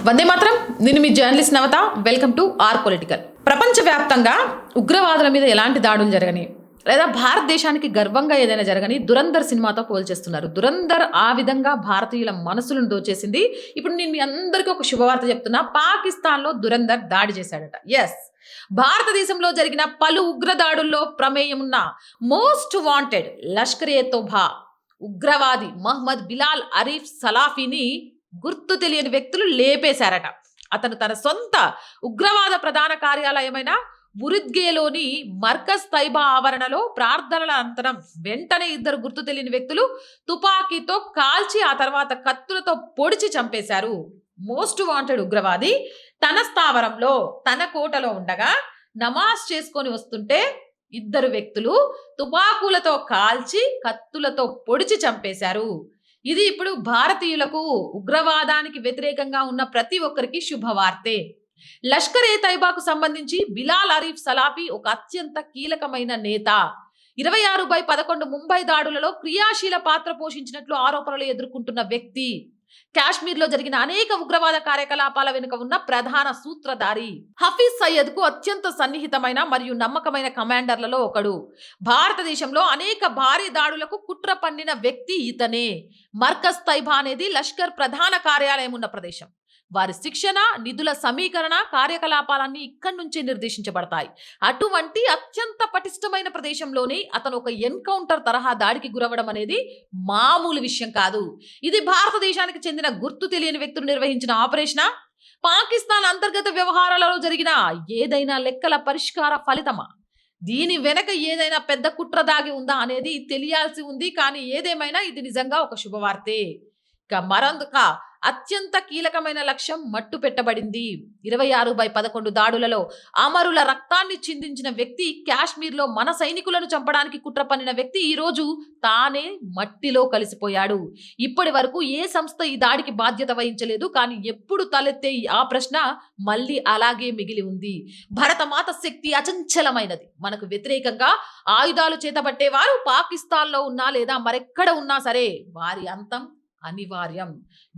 వందే మాత్రం. నేను మీ journalist Navatha. Welcome to our political. ప్రపంచవ్యాప్తంగా ఉగ్రవాదుల మీద ఎలాంటి దాడులు జరగని లేదా భారతదేశానికి గర్వంగా ఏదైనా జరగని దురంధర్ సినిమాతో పోల్చేస్తున్నారు. దురంధర్ ఆ విధంగా భారతీయుల మనసులను దోచేసింది. ఇప్పుడు నేను మీ అందరికీ ఒక శుభవార్త చెప్తున్నా. పాకిస్తాన్లో దురంధర్ దాడి చేశాడట. ఎస్, భారతదేశంలో జరిగిన పలు ఉగ్ర దాడుల్లో ప్రమేయం ఉన్న మోస్ట్ వాంటెడ్ లష్కర్-ఏ-తోబా ఉగ్రవాది మహ్మద్ బిలాల్ అరీఫ్ సలాఫీని గుర్తు తెలియని వ్యక్తులు లేపేశారట. అతను తన సొంత ఉగ్రవాద ప్రధాన కార్యాలయమైన బురిద్గేలోని మర్కజ్ తైబా ఆవరణలో ప్రార్థనల అనంతరం వెంటనే ఇద్దరు గుర్తు తెలియని వ్యక్తులు తుపాకీతో కాల్చి ఆ తర్వాత కత్తులతో పొడిచి చంపేశారు. మోస్ట్ వాంటెడ్ ఉగ్రవాది తన స్థావరంలో తన కోటలో ఉండగా నమాజ్ చేసుకొని వస్తుంటే ఇద్దరు వ్యక్తులు తుపాకులతో కాల్చి కత్తులతో పొడిచి చంపేశారు. ఇది ఇప్పుడు భారతీయులకు ఉగ్రవాదానికి వ్యతిరేకంగా ఉన్న ప్రతి ఒక్కరికి శుభవార్తే. లష్కర్-ఏ-తైబాకు సంబంధించి బిలాల్ అరీఫ్ సలాఫీ ఒక అత్యంత కీలకమైన నేత. 26/11 ముంబై దాడులలో క్రియాశీల పాత్ర పోషించినట్లు ఆరోపణలు ఎదుర్కొంటున్న వ్యక్తి. కాశ్మీర్లో జరిగిన అనేక ఉగ్రవాద కార్యకలాపాల వెనుక ఉన్న ప్రధాన సూత్రధారి. హఫీజ్ సయ్యద్ కు అత్యంత సన్నిహితమైన మరియు నమ్మకమైన కమాండర్లలో ఒకడు. భారతదేశంలో అనేక భారీ దాడులకు కుట్ర పన్నిన వ్యక్తి ఇతనే. మర్కజ్ తైబా అనేది లష్కర్ ప్రధాన కార్యాలయం ఉన్న ప్రదేశం. వారి శిక్షణ, నిధుల సమీకరణ, కార్యకలాపాలన్నీ ఇక్కడి నుంచే నిర్దేశించబడతాయి. అటువంటి అత్యంత పటిష్టమైన ప్రదేశంలోనే అతను ఒక ఎన్కౌంటర్ తరహా దాడికి గురవడం అనేది మామూలు విషయం కాదు. ఇది భారతదేశానికి చెందిన గుర్తు తెలియని వ్యక్తులు నిర్వహించిన ఆపరేషనా, పాకిస్తాన్ అంతర్గత వ్యవహారాలలో జరిగిన ఏదైనా లెక్కల పరిష్కార ఫలితమా, దీని వెనక ఏదైనా పెద్ద కుట్ర దాగి ఉందా అనేది తెలియాల్సి ఉంది. కానీ ఏదేమైనా ఇది నిజంగా ఒక శుభవార్తే. ఇక మరొక అత్యంత కీలకమైన లక్ష్యం మట్టు పెట్టబడింది. 26/11 దాడులలో అమరుల రక్తాన్ని చిందించిన వ్యక్తి, కాశ్మీర్లో మన సైనికులను చంపడానికి కుట్ర పన్నిన వ్యక్తి ఈ రోజు తానే మట్టిలో కలిసిపోయాడు. ఇప్పటి వరకు ఏ సంస్థ ఈ దాడికి బాధ్యత వహించలేదు. కానీ ఎప్పుడు తలెత్తే ఆ ప్రశ్న మళ్ళీ అలాగే మిగిలి ఉంది. భరతమాత శక్తి అచంచలమైనది. మనకు వ్యతిరేకంగా ఆయుధాలు చేతబట్టేవారు పాకిస్తాన్లో ఉన్నా లేదా మరెక్కడ ఉన్నా సరే వారి అంతం అనివార్యం.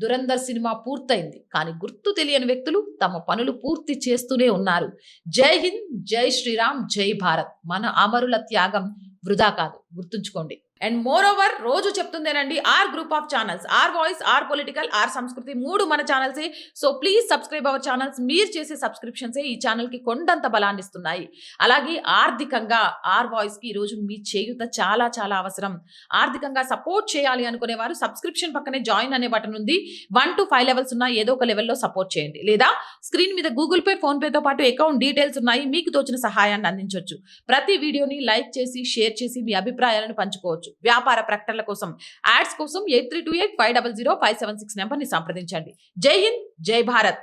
దురంధర్ సినిమా పూర్తయింది, కానీ గుర్తు తెలియని వ్యక్తులు తమ పనులు పూర్తి చేస్తూనే ఉన్నారు. జై హింద్, జై శ్రీరామ్, జై భారత్. మన అమరుల త్యాగం వృధా కాదు, గుర్తుంచుకోండి. అండ్ మోర్ ఓవర్ రోజు చెప్తుందేనండి, our group of channels, our voice, our political, our Sanskriti, 3 మన ఛానల్సే. So please subscribe our channels. మీరు చేసే సబ్స్క్రిప్షన్సే ఈ ఛానల్కి కొండంత బలాన్ని ఇస్తున్నాయి. అలాగే ఆర్థికంగా ఆర్ వాయిస్కి ఈరోజు మీ చేయూత చాలా చాలా అవసరం. ఆర్థికంగా సపోర్ట్ చేయాలి అనుకునేవారు సబ్స్క్రిప్షన్ పక్కనే జాయిన్ అనే బటన్ ఉంది. 1 to 5 లెవెల్స్ ఉన్న ఏదో ఒక లెవెల్లో సపోర్ట్ చేయండి. లేదా స్క్రీన్ మీద గూగుల్ పే, ఫోన్ పేతో పాటు అకౌంట్ డీటెయిల్స్ ఉన్నాయి. మీకు తోచిన సహాయాన్ని అందించవచ్చు. ప్రతి వీడియోని లైక్ చేసి, షేర్ చేసి మీ అభిప్రాయాలను పంచుకోవచ్చు. వ్యాపార ప్రకటనల కోసం, యాడ్స్ కోసం 8328500576 నెంబర్ని సంప్రదించండి. జై హింద్, జై భారత్.